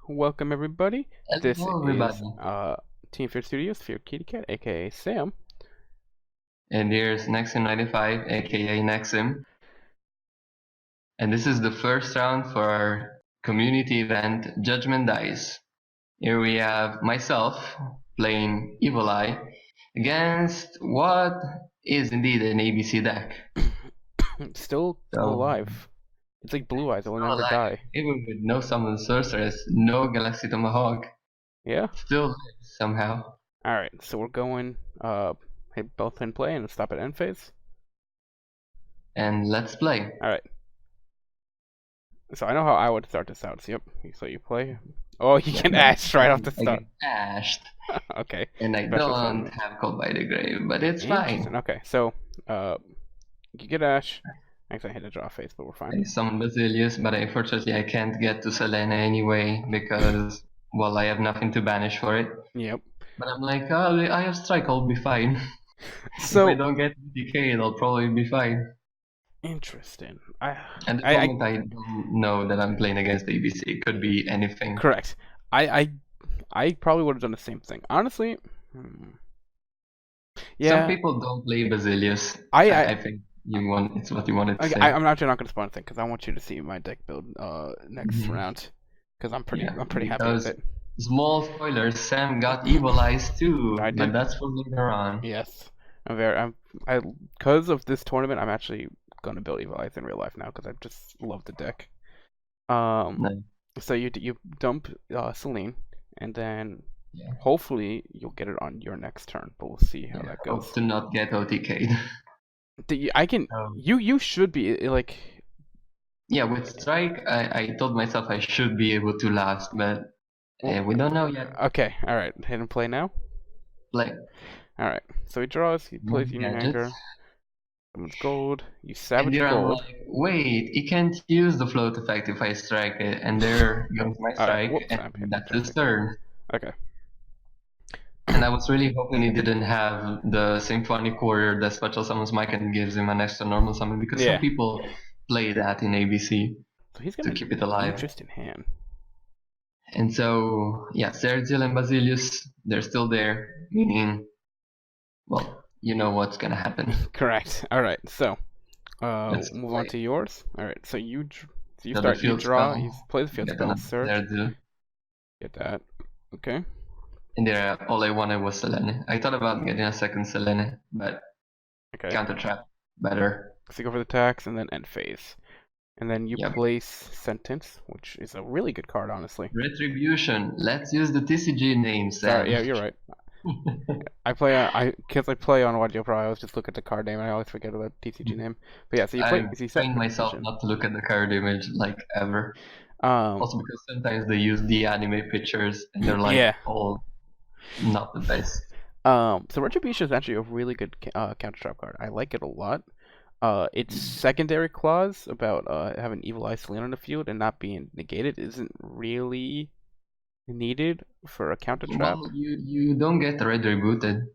Welcome everybody. This Hello, is everybody. TNFeaR Studios, Fear Kitty Cat, aka Sam. And here's Nexim95, aka Nexim. And this is the first round for our community event, Judgment Dice. Here we have myself playing Evil Eye against what is indeed an ABC deck. Still So, alive. It's like Blue Eyes, it will still never alive, die. even with no Summon Sorceress, no Galaxy Tomahawk, Yeah? still lives somehow. Alright, so we're going hit both in play and stop at end phase. And let's play. Alright. So I know how I would start this out. So yep. So you play. Oh, you can ash right off the I start. get ashed. Okay. And I Special don't summon. have Called by the Grave, but it's Interesting. fine. Okay, so you get ash. Actually I hit a draw phase, but we're fine. I summon Basilius, but unfortunately I can't get to Selena anyway because, well, I have nothing to banish for it. Yep. But I'm like, oh, I have Strike, I'll be fine. If I So don't get Decayed, I'll probably be fine. interesting. At this I moment, I don't know that I'm playing against ABC. It could be anything. correct. I I probably would have done the same thing. Honestly, Some yeah. people don't play Basilius. I I, I think it's what you wanted to I say. I'm actually not gonna spawn thing because I want you to see my deck build next Mhm. round because Yeah, I'm pretty happy with because it. small spoilers, Sam got Evil Eyes too, I but did. that's for later on. Yes. I because of this tournament I'm actually gonna build Evil Eyes in real life now because I just love the deck. Um, Nice. so you dump Celine and then Yeah. hopefully you'll get it on your next turn, but we'll see how Yeah, that hope goes. to not get OTK'd. I can Um, you should be like yeah, with Strike, I told myself I should be able to last, but well, we don't know yet. okay, all right, hit and play now. Like, All right, so he draws, he plays one Union gadget. Hanger, summons gold, you And savage there I'm gold. like, wait, he can't use the float effect if I strike it. And there goes my All right, strike, whoops, and I'm hitting that's his traffic. turn. Okay, And I was really hoping he didn't have the Symphonic Warrior that Special Summons Mike and gives him an extra normal summon, because some yeah. people play that in ABC So he's got to an keep it alive. interesting hand. And so, yeah, Sergil and Basilius, they're still there, meaning, well, you know what's gonna happen. Correct. All right, so Let's move on play to yours. All right, so you another start, you field draw, you spell. play the field Get spell, another search, Sergil. get that. Okay, And there, all I wanted was Selene. I thought about getting a second Selene, but okay. counter trap better. So you go for the tax and then end phase. And then you Yep. place Sentence, which is a really good card, honestly. Retribution. Let's use the TCG name, Sorry, Sam. yeah, you're right. Because I play on Audio Pro, I always just look at the card name and I always forget about TCG name. But yeah, so I've you set trained myself Retribution. not to look at the card image like ever. Um, Also because sometimes they use the anime pictures and they're like yeah. all not the best. So Retribution is actually a really good counter trap card. I like it a lot. Its Mm. secondary clause about having Evil Eye Selene on the field and not being negated isn't really needed for a counter trap. Well, you don't get red rebooted.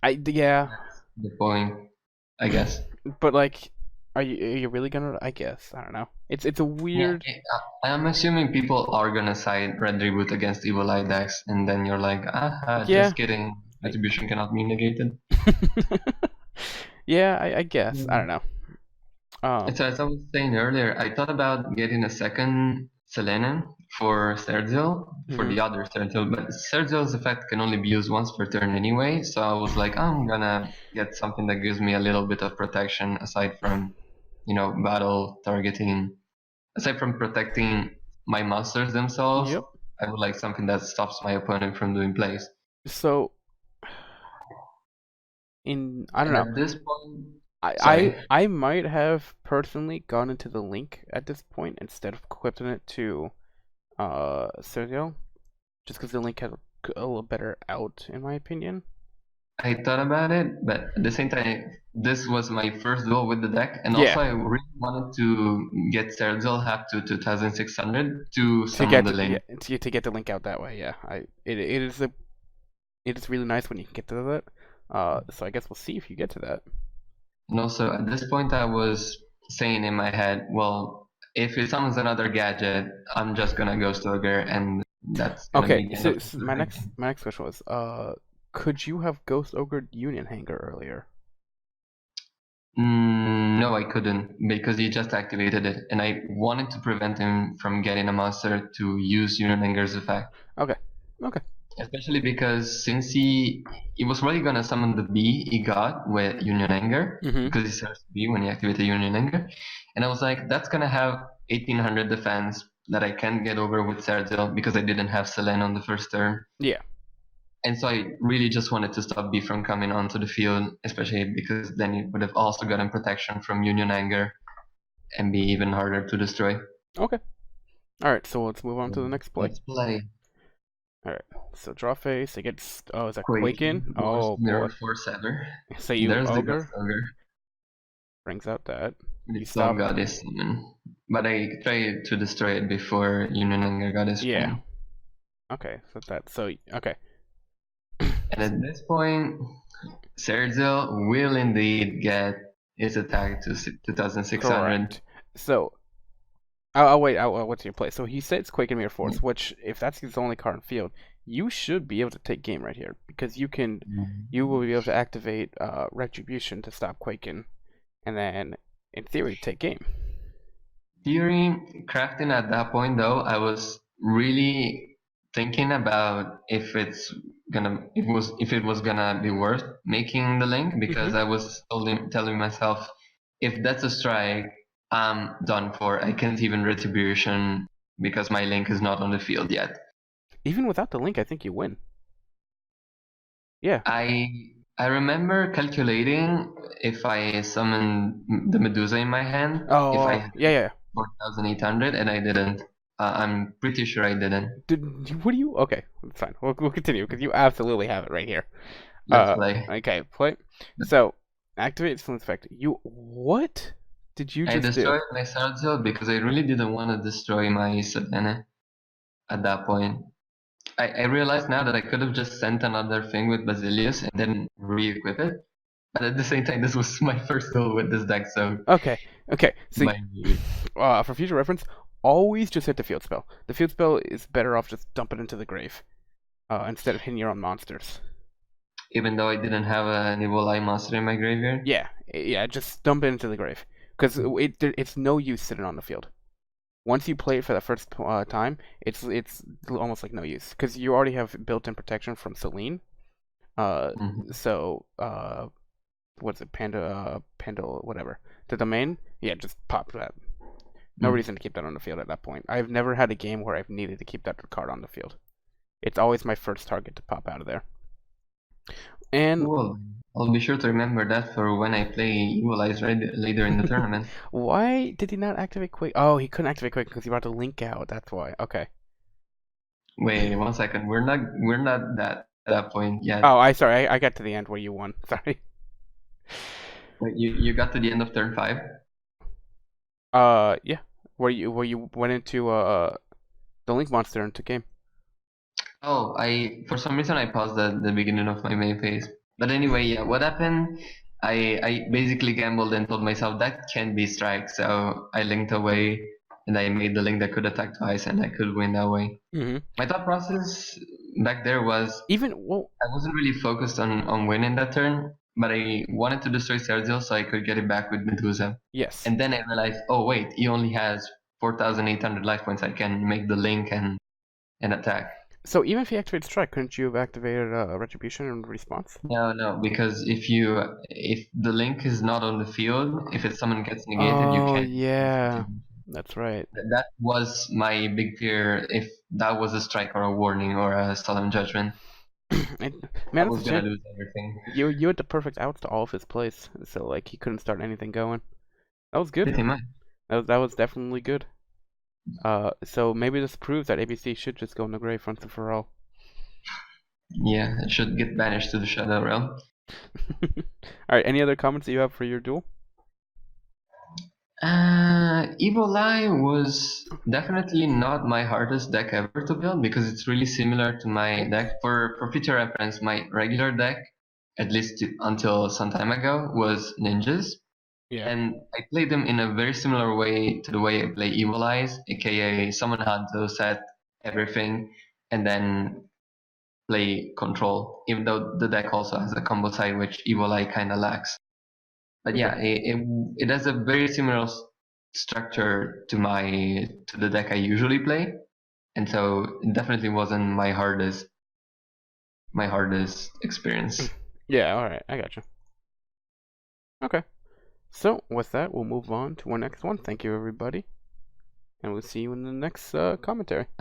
Yeah, That's the point, I guess. but like, are you really gonna? I guess I don't know. It's a Yeah, weird. I'm assuming people are gonna side red reboot against Evil Eye decks, and then you're like, ah, Yeah, just kidding. I, Retribution cannot be negated. yeah, I guess I don't Mm. know. So as I was saying earlier, I thought about getting a second Selene for Sergil, for Mhm. the other Sergil, but Sergil's effect can only be used once per turn anyway, so I was like, I'm gonna get something that gives me a little bit of protection aside from, battle targeting. Aside from protecting my monsters themselves, Yep. I would like something that stops my opponent from doing plays. So I don't And know. at this point, sorry. I might have personally gone into the link at this point instead of equipping it to Sergio, just because the link had a little better out in my opinion. I thought about it, but at the same time, this was my first duel with the deck, and Yeah, also I really wanted to get Sergil half to 2600 to to summon get the link. to get the link out that way. Yeah, it is really nice when you can get to that. So I guess we'll see if you get to that. And also, at this point, I was saying in my head, well, if it summons another gadget, I'm just gonna Ghost Ogre and That's gonna Okay, be the end of so the my next question was, could you have Ghost Ogre Union Hanger earlier? No, I couldn't because he just activated it, and I wanted to prevent him from getting a monster to use Unanger's effect. Okay, okay. Especially because since he was really gonna summon the bee he got with Union Anger Mm-hmm. because he starts bee when he activated Union Anger, and I was like, that's gonna have 1800 defense that I can't get over with Sergil because I didn't have Selene on the first turn, Yeah. and so I really just wanted to stop bee from coming onto the field, especially because then it would have also gotten protection from Union Anger and be even harder to destroy. Okay. All right. So let's move on to the next play. Let's play All right. So draw face. It gets. Oh, is that Quaking, Quaking? worst Oh mirror boy. force ever. So you There's the Ghost Ogre Ogre. brings out that. You It still stop. got his summon. But I tried to destroy it before Union got his Yeah. point. Okay. So that. So okay. And at this point, Sergio will indeed get his attack to 2600. Correct. So I'll wait. What's your play? So he says Quaking Mirror Force, which if that's his only card in field, you should be able to take game right here because you will be able to activate Retribution to stop Quaking, and then in theory take game. Theory crafting at that point though, I was really thinking about if it was gonna be worth making the link Mm-hmm. because I was telling myself if that's a strike, I'm done for. I can't even retribution because my link is not on the field yet. Even without the link, I think you win. Yeah. I remember calculating if I summon the Medusa in my hand, if I Oh, had yeah, yeah. 4800 and I didn't. I'm pretty sure I didn't. What do you? Okay, that's fine. We'll continue because you absolutely have it right here. Let's play. Okay, play. So activate influence effect. You what did you I just do? destroyed my Sarzo because I really didn't want to destroy my Selene at that point. I realized now that I could have just sent another thing with Basilius and then re-equip it. But at the same time, this was my first duel with this deck, so Okay, okay. So, my for future reference, always just hit the field spell. The field spell is better off just dump it into the grave, instead of hitting your own monsters. even though I didn't have an evil eye monster in my graveyard. Yeah, yeah. Just dump it into the grave because it's no use sitting on the field. Once you play it for the first time, it's almost like no use because you already have built-in protection from Selene. Uh, Mhm. so what's it, Panda, whatever. The domain, yeah, just pop that. No Mm. reason to keep that on the field at that point. I've never had a game where I've needed to keep that card on the field. It's always my first target to pop out of there. And Cool. I'll be sure to remember that for when I play Evil Eyes later in the tournament. why did he not activate Quick? Oh, he couldn't activate Quick because he brought the link out. That's why. Okay. Wait 1 second. We're not at that point yet. Oh, I got to the end where you won. Sorry. Wait, you got to the end of turn 5? Yeah. Where you went into the link monster and took game. Oh, I for some reason I paused at the beginning of my main phase. But anyway, yeah, what happened? I basically gambled and told myself that can't be strike, so I linked away and I made the link that could attack twice and I could win that way. Mm-hmm. My thought process back there was Even well, I wasn't really focused on winning that turn, but I wanted to destroy Sergio so I could get it back with Medusa. yes. And then I realized, oh wait, he only has 4,800 life points. I can make the link and attack. So even if he activated strike, couldn't you have activated retribution in response? No, because if the link is not on the field, if it's someone gets negated, you Oh can't use yeah, retribution. that's right. That was my big fear. If that was a strike or a warning or a solemn judgment, Man, I that's a was gonna shame. lose everything. You had the perfect outs to all of his plays, so like he couldn't start anything going. That was good. Pretty much. That was definitely good. So maybe this proves that ABC should just go in the grave once and for all. Yeah, it should get banished to the Shadow Realm. All right. Any other comments that you have for your duel? Evil Eye was definitely not my hardest deck ever to build because it's really similar to my deck. For future reference, my regular deck, at least until some time ago, was ninjas. Yeah. And I played them in a very similar way to the way I play Evil Eyes, aka someone had to set everything, and then play control, even though the deck also has a combo side which Evil Eye kind of lacks. But Okay. yeah, it has a very similar structure to the deck I usually play, and so it definitely wasn't my hardest experience. Yeah, all right, I got you. Okay. So with that, we'll move on to our next one. Thank you, everybody, and we'll see you in the next commentary.